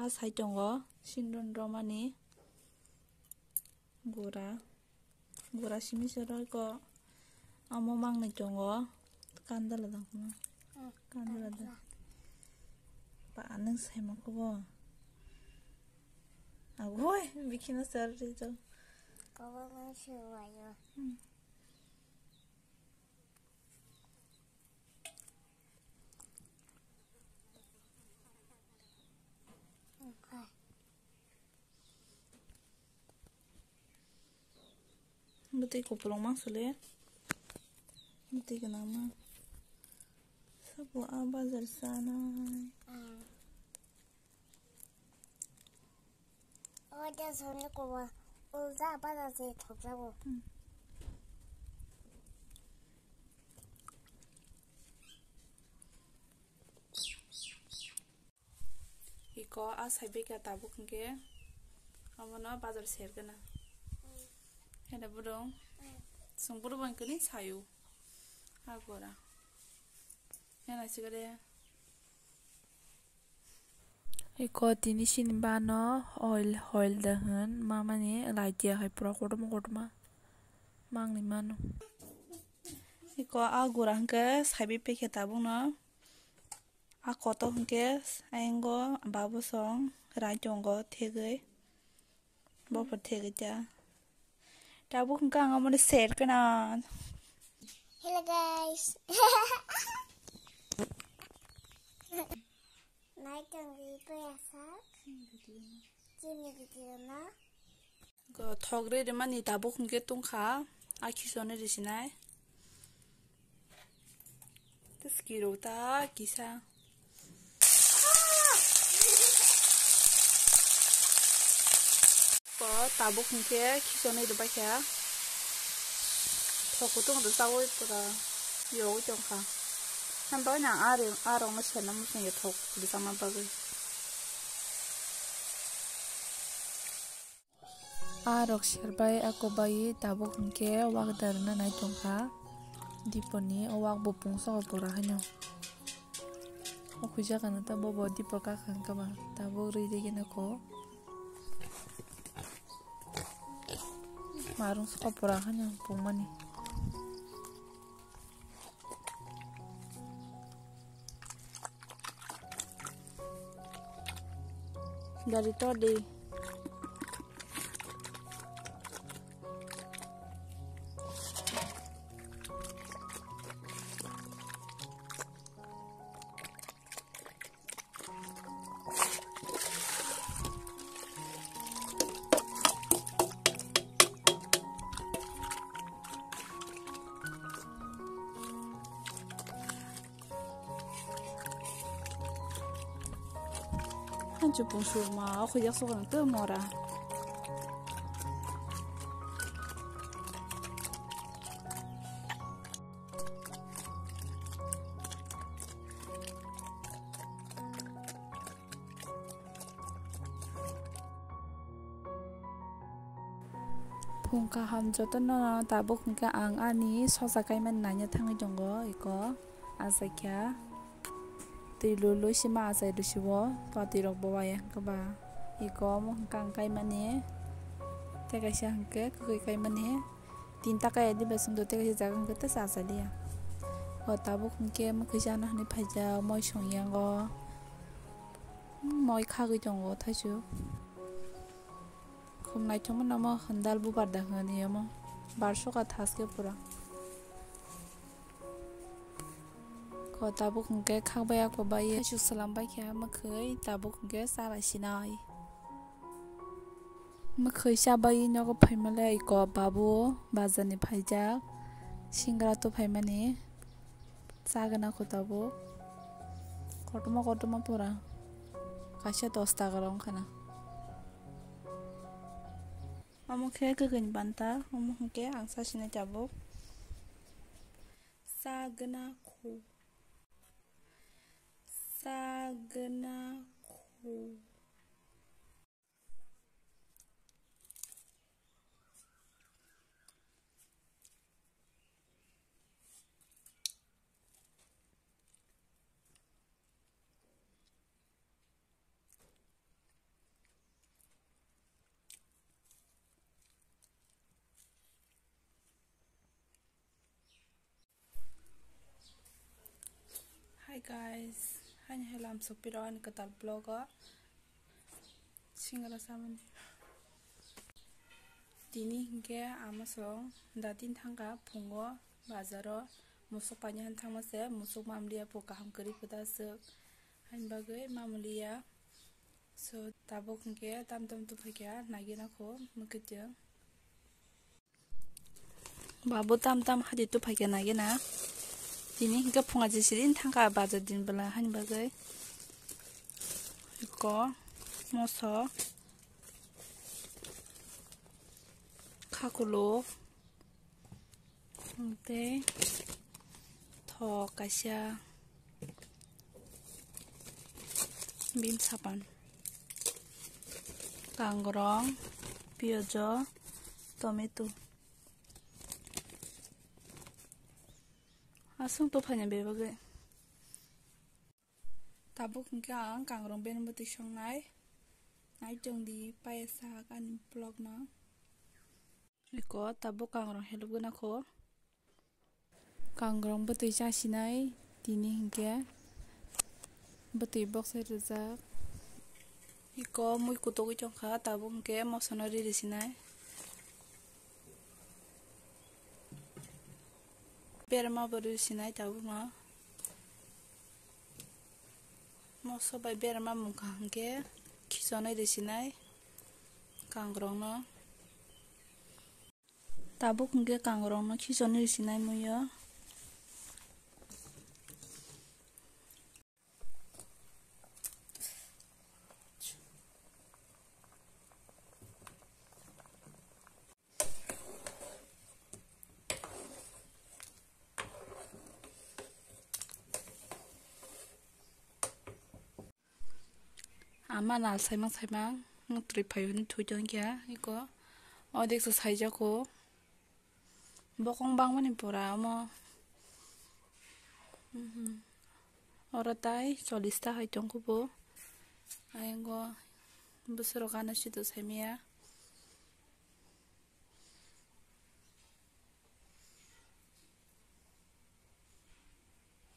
asai tongo sindon romani gura simi sero ko amo mangni tongo kandala dang kandala da pa aneng sai ma ko bo agoi bikina sar to có bao nhiêu vậy rồi Betul ko pulang mang sule betul ke nama sebuah bazar sana 어제 전에 거봐 울다 받아서 덥자고 iko asai beka tabu kengke amono bazar ser gana hena budong sungburu bangkini sayu agora hena sigare iko tini sin bano oil dahan mamani laitia hai pura kodma mangni mano iko agora hangke saibi peke tabu no akoto hangke ayengo babu song rajongo thegei bopo thegei ja tabu hangke angamone set kana hello guys naik tanggi biasa sini gitu na go thogre de mani tabu hangke tungkha akhisone risinai teskiro ta kisa ko tabuk hingke kisone de bakya thokutung do sawoi pura yo jongkha hamba na arong na senam sing thok di sama bagai arok serbai akobai tabuk hingke wagdar na nai jongkha diponi owak bopung so pura hanyo okuja kana ta bobo dipoka khangka ba tabuk ride gena ko marung so pura hanyo pumani dari tadi 한주 봉수마 aku 약속은 또 뭐라 봉카 함저던 다복 그러니까 앙아니 서사가이만 나냐 탕이 정거 이거 아사캬 lulu sima asai du siwo patirok bawa ya kaba iko mo kang kai mane te kai hangke kai mane tinta kai di besung do te kai jagang ke ta sa dia ko tabu khunke mo khijana ni phaja moi songyang go moi khagi jongo thasu khumnai chong na mo handal bu barda hani mo barso ka thaske pura ko tabuk hingke khagbaya ko bai su salambai kya makhai tabuk hingke sara sinai makhai sabai nogo phaimale ko babu bazani phaijak singra to phaimani sagana ko tabu kotoma pura kasya 10 taka rong khana amukhe kegin banta amukhe angsa sine tabuk sagana ko Sagenaku guys, hani helam sopiro ani katal blog singra samani dini hingke amasong datin thangka pungo bazaro musuk panyahan thangmase musuk mamliya po kaham kari pedasuk hani bagai mamuliya so tabuk hingke tam tu phakya nagina ko mukitjang babu tam hadi tu phakya nagina dini hingke punga jisirin thangka baza din bala hani bagai iko moso kakulo te tho kasia bim sapan kangrong piajo tomato asung to phanya bebagai tabuk hingke ang kangrong ben buti songnai nai jongdi paisa kan blog na iko tabuk kangrong heluguna ko kangrong buti jasinai dini hingke buti box rijak iko mui kutogi jongkha tabuk hingke mosonori risinai berma bori risinai tabuk ma moso bai berma mungka hingke kisonai risinai kangrong no tabuk hingke kangrong no kisonai risinai muyo ama nal saimang nutri phayuni thujon kya iko odek so saija ko bokong bang mani pura amo orotai 40 ta haitong kubo ayengo busuro kana situ saimia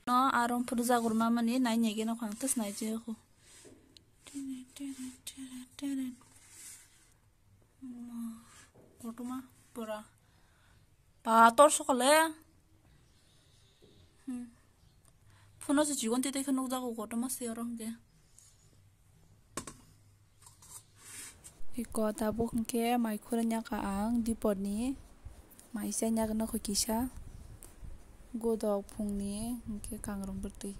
no arom purja gurma mani nai nyege no khangtas nai je ko Kotuma pura pator sokale puno se jigon tete khenok jago kotuma se orang je iko tabuk hingke mai khuranya ka ang dipodni mai senya gna khokisa godok phungni hingke kangrong bertui